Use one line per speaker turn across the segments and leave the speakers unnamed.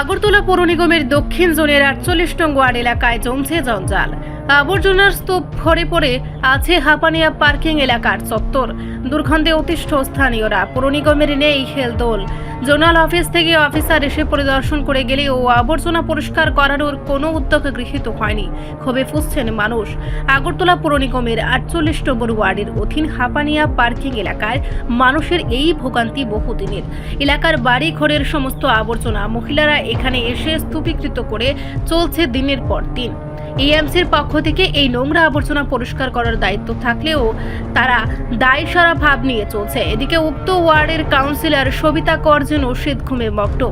আগরতলা পৌর নিগমের দক্ষিণ জোনের ৪৮ নং ওয়ার্ড এলাকায় জমছে জঞ্জাল। আবর্জনার স্তূপ ভরে পড়ে আছে হাপানিয়া পার্কিং এলাকার চত্বর। দুর্গন্ধে অতিষ্ঠ স্থানীয়রা। পৌর নিগমের নেই হেলদোল। জোনাল অফিস থেকে অফিসার এসে পরিদর্শন করে গেলেও আবর্জনা পরিষ্কার করানোর কোনো উদ্যোগ গৃহীত হয়নি। ক্ষোভে ফুঁসছেন মানুষ। আগরতলা পৌর নিগমের ৪৮ নম্বর ওয়ার্ডের অধীন হাপানিয়া পার্কিং এলাকায় মানুষের এই ভোগান্তি বহুদিনের। এলাকার বাড়ি ঘরের সমস্ত আবর্জনা মহিলারা এখানে এসে স্তূপীকৃত করে চলছে দিনের পর দিন। এএমসির পক্ষ থেকে এই নোংরা আবর্জনা পরিষ্কার করার দায়িত্ব থাকলেও তারা দায়সারা ভাব নিয়ে চলছে। এদিকে উক্ত ওয়ার্ডের কাউন্সিলর সবিতা কর যেন শীত ঘুমে মগ্ন।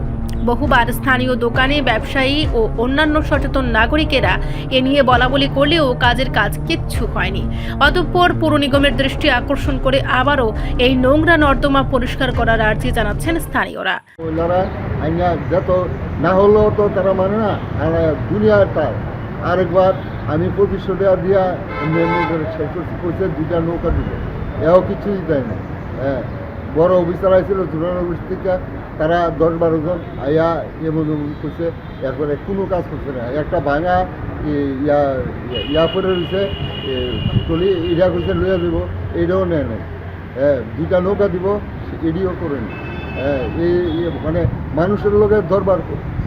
বহুবার স্থানীয় দোকানে ব্যবসায়ী ও অন্যান্য সচেতন নাগরিকেরা এ নিয়ে বলাবলি করলেও কাজের কাজ কিচ্ছু হয়নি। অতঃপর পৌর নিগমের দৃষ্টি আকর্ষণ করে আবারও এই নোংরা নর্দমা পরিষ্কার করার আর্জি জানাচ্ছেন স্থানীয়রা।
যত না হলো তো তারা মানে না দুনিয়ার তার আরেকবার আমি ২৫০০ টাকা দিয়া করছে ২টা নৌকা দিল, এও কিছুই দেয় না। হ্যাঁ, বড় অফিসার আইছিল জোনাল অফিস থেকে, তারা ১০-১২ জন আইয়া এমন করছে, এরপরে কোনো কাজ করছে না। একটা ভাঙা ইয়া করে রয়েছে টলি, ইটা করছে লইয়া দিব, এইটাও নেয় নাই। হ্যাঁ, 2টা নৌকা দিব, এডিও করেন। হ্যাঁ, এই মানে মানুষের লোকের দরবার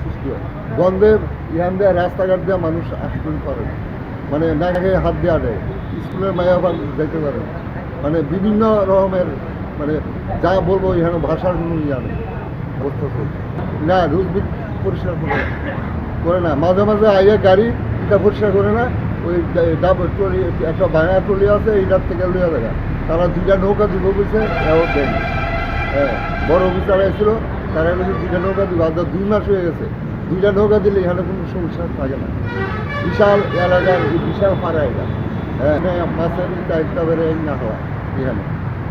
সৃষ্টি হয়। গন্ধে ইহান দেয়, রাস্তাঘাট দেওয়া মানুষ আসতে পারে, মানে না খেয়ে হাত দেওয়া দেয়, স্কুলের মায়া যাইতে পারে, মানে বিভিন্ন রকমের, মানে যা বলবো এখানে ভাষার কোনো ইয়া নেই। না, রোজ পরিষ্কার করে না, মাঝে মাঝে আইয়া গাড়ি এটা পরিষ্কার করে না। ওই ট্রলি, একটা ভাঙা ট্রলি আছে, এইটার থেকে লইয়া দেখা তারা 2টা নৌকা দিব বলছে, এও দেয়নি। হ্যাঁ, বড় অফিসার এসেছিল, তারা বলছে 2টা নৌকা দিব, আর 2 মাস হয়ে গেছে। 2টা নৌকা দিলে এখানে কোনো সমস্যা থাকে না। বিশাল এলাকার বিশাল পাড়া এটা। হ্যাঁ, মাছের চারটা বেড়ে না হওয়া এখানে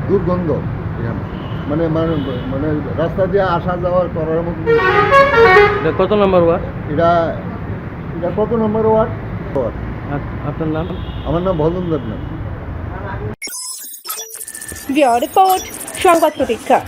দুর্গন্ধ এখানে, মানে মানে মানে রাস্তা দিয়ে আসা যাওয়ার করার মতো।
কত নম্বর ওয়ার্ড
এটা? এটা কত নম্বর ওয়ার্ড?
আপনার নাম?
আমার নাম ভজন দেবনাথ।
রিপোর্ট সংবাদ প্রতীক্ষা।